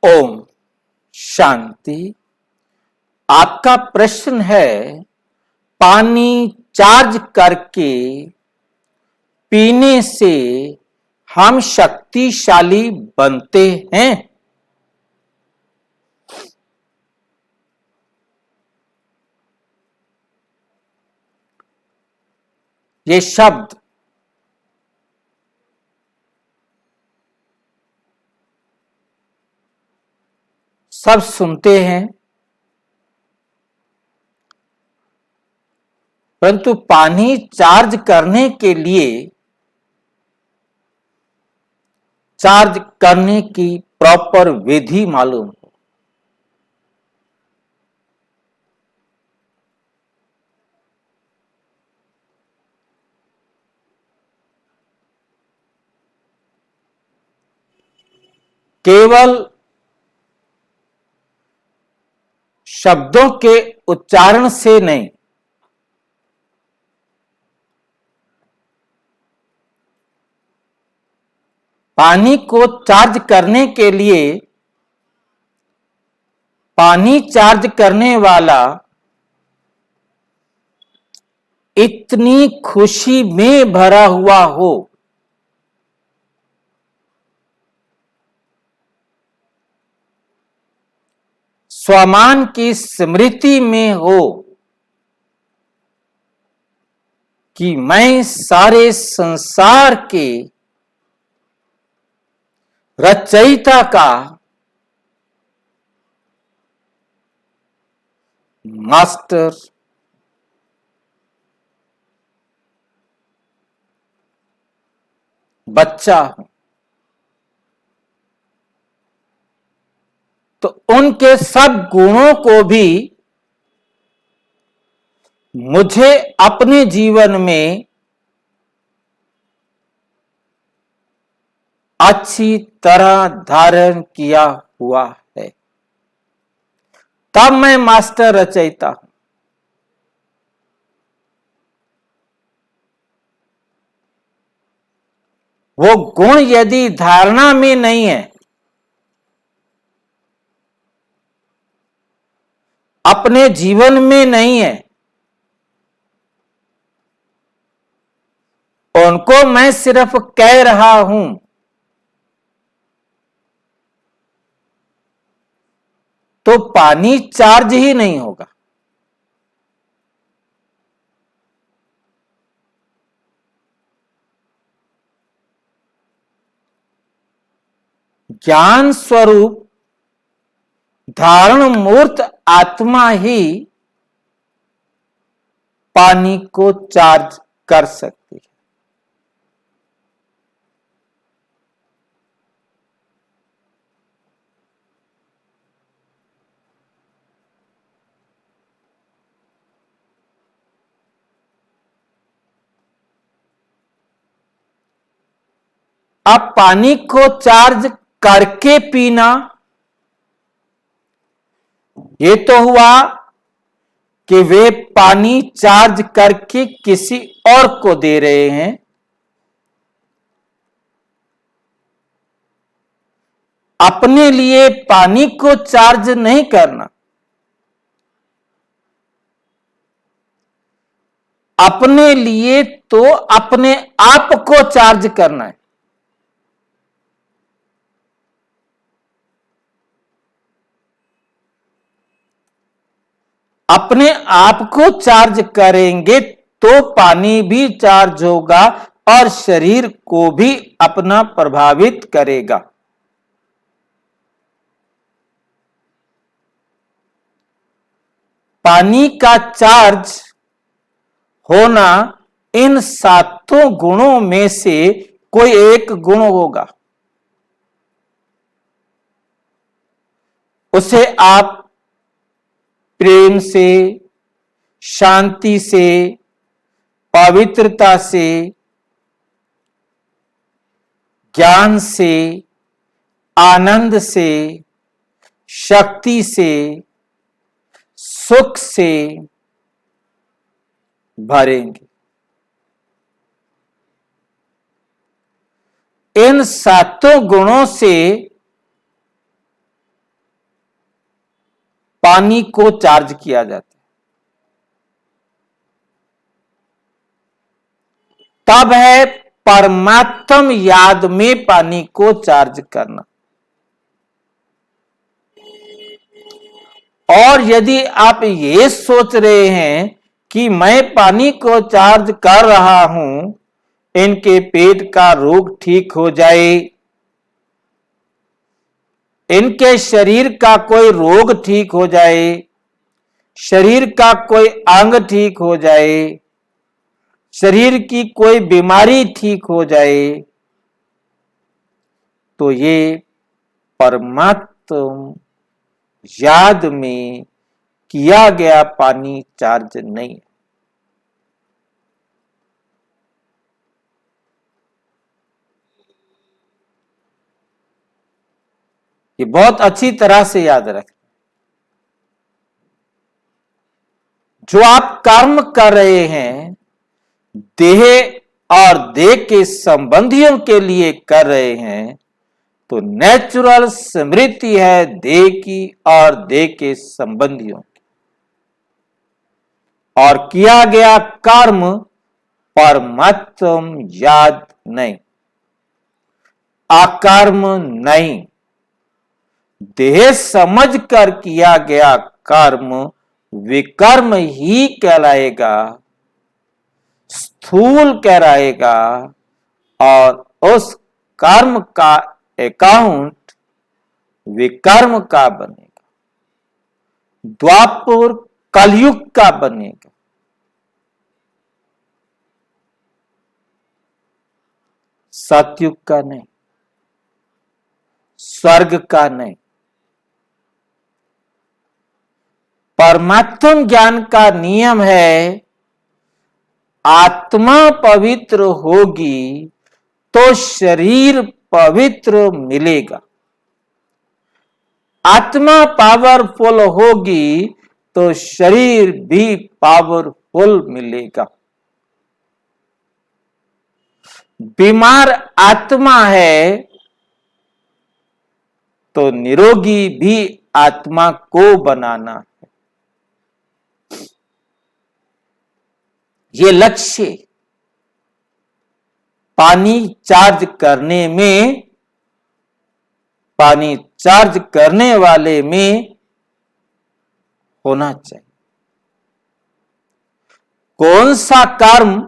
ओम शांति। आपका प्रश्न है, पानी चार्ज करके पीने से हम शक्तिशाली बनते हैं? ये शब्द सब सुनते हैं, परंतु पानी चार्ज करने के लिए चार्ज करने की प्रॉपर विधि मालूम हो। केवल शब्दों के उच्चारण से नहीं, पानी को चार्ज करने के लिए पानी चार्ज करने वाला इतनी खुशी में भरा हुआ हो, स्वमान की स्मृति में हो कि मैं सारे संसार के रचयिता का मास्टर बच्चा हूं, तो उनके सब गुणों को भी मुझे अपने जीवन में अच्छी तरह धारण किया हुआ है, तब मैं मास्टर रचयिता हूं। वो गुण यदि धारणा में नहीं है, अपने जीवन में नहीं है, उनको मैं सिर्फ कह रहा हूं, तो पानी चार्ज ही नहीं होगा। ज्ञान स्वरूप धारण मूर्त आत्मा ही पानी को चार्ज कर सकती है। अब पानी को चार्ज करके पीना, ये तो हुआ कि वे पानी चार्ज करके किसी और को दे रहे हैं। अपने लिए पानी को चार्ज नहीं करना, अपने लिए तो अपने आप को चार्ज करना है। अपने आप को चार्ज करेंगे तो पानी भी चार्ज होगा और शरीर को भी अपना प्रभावित करेगा। पानी का चार्ज होना इन सातों गुणों में से कोई एक गुण होगा। उसे आप प्रेम से, शांति से, पवित्रता से, ज्ञान से, आनंद से, शक्ति से, सुख से भरेंगे। इन सातों गुणों से पानी को चार्ज किया जाता है। तब है परमात्म याद में पानी को चार्ज करना। और यदि आप ये सोच रहे हैं कि मैं पानी को चार्ज कर रहा हूं, इनके पेट का रोग ठीक हो जाए, इनके शरीर का कोई रोग ठीक हो जाए, शरीर का कोई अंग ठीक हो जाए, शरीर की कोई बीमारी ठीक हो जाए, तो ये परमात्म याद में किया गया पानी चार्ज नहीं है। ये बहुत अच्छी तरह से याद रखें। जो आप कर्म कर रहे हैं, देह और देह के संबंधियों के लिए कर रहे हैं, तो नेचुरल स्मृति है देह की और देह के संबंधियों की। और किया गया कर्म परमात्म याद नहीं, अकर्म नहीं। देह समझ कर किया गया कर्म विकर्म ही कहलाएगा, स्थूल कहलाएगा, और उस कर्म का अकाउंट विकर्म का बनेगा, द्वापर कलयुग का बनेगा। सतयुग का नहीं, स्वर्ग का नहीं। परमात्म ज्ञान का नियम है, आत्मा पवित्र होगी तो शरीर पवित्र मिलेगा। आत्मा पावरफुल होगी तो शरीर भी पावरफुल मिलेगा। बीमार आत्मा है तो निरोगी भी आत्मा को बनाना है। ये लक्ष्य पानी चार्ज करने में, पानी चार्ज करने वाले में होना चाहिए। कौन सा कर्म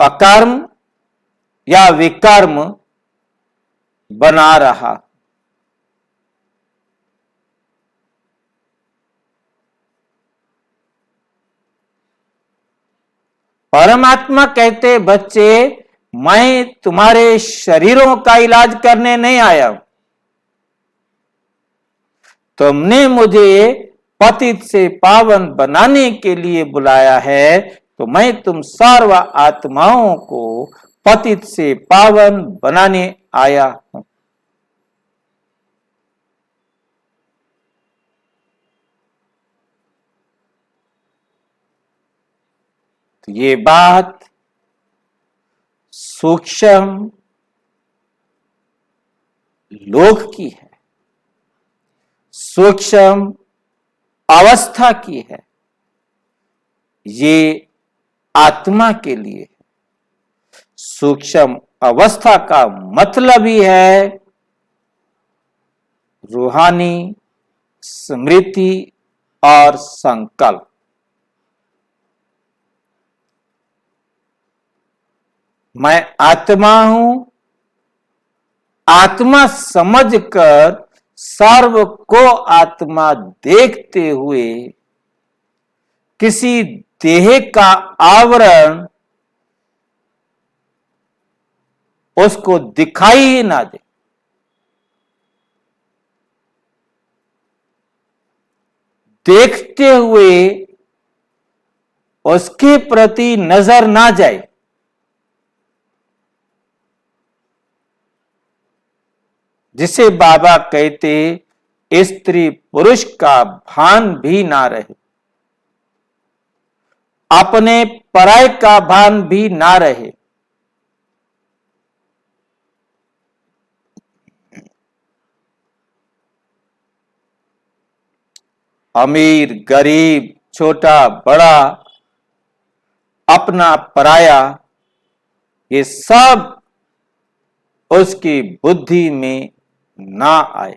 अकर्म या विकर्म बना रहा, परमात्मा कहते बच्चे मैं तुम्हारे शरीरों का इलाज करने नहीं आया हूं, तुमने मुझे पतित से पावन बनाने के लिए बुलाया है, तो मैं तुम सर्व आत्माओं को पतित से पावन बनाने आया हूं। तो ये बात सूक्ष्म लोक की है, सूक्ष्म अवस्था की है, ये आत्मा के लिए है। सूक्ष्म अवस्था का मतलब ही है रूहानी स्मृति और संकल्प। मैं आत्मा हूं, आत्मा समझकर सर्व को आत्मा देखते हुए किसी देह का आवरण उसको दिखाई ही ना दे, देखते हुए उसके प्रति नजर ना जाए, जिसे बाबा कहते स्त्री पुरुष का भान भी ना रहे, अपने पराय का भान भी ना रहे। अमीर गरीब, छोटा बड़ा, अपना पराया, ये सब उसकी बुद्धि में ना आए।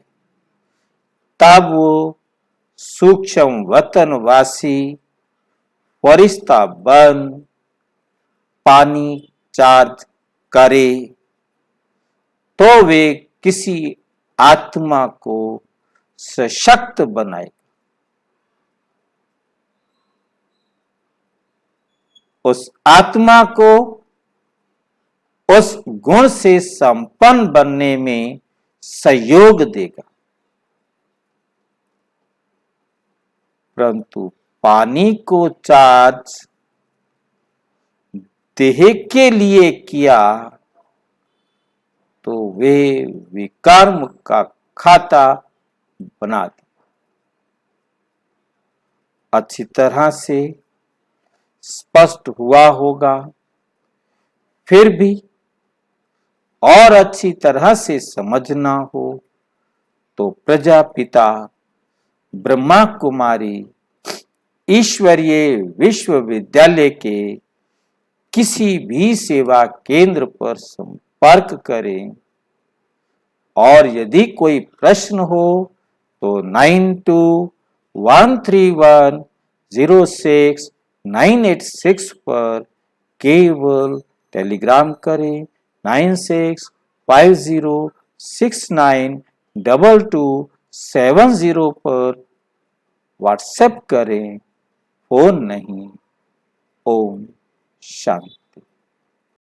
तब वो सूक्ष्म वतनवासी फरिश्ता बन पानी चार्ज करे तो वे किसी आत्मा को सशक्त बनाए। उस आत्मा को उस गुण से संपन्न बनने में सहयोग देगा। परंतु पानी को चार्ज देह के लिए किया तो वे विकर्म का खाता बना दे। अच्छी तरह से स्पष्ट हुआ होगा। फिर भी और अच्छी तरह से समझना हो तो प्रजापिता ब्रह्मा कुमारी ईश्वरीय विश्वविद्यालय के किसी भी सेवा केंद्र पर संपर्क करें। और यदि कोई प्रश्न हो तो 9213106986 पर केवल टेलीग्राम करें। 9650692270 पर व्हाट्सएप करें, फोन नहीं। ओम शांति।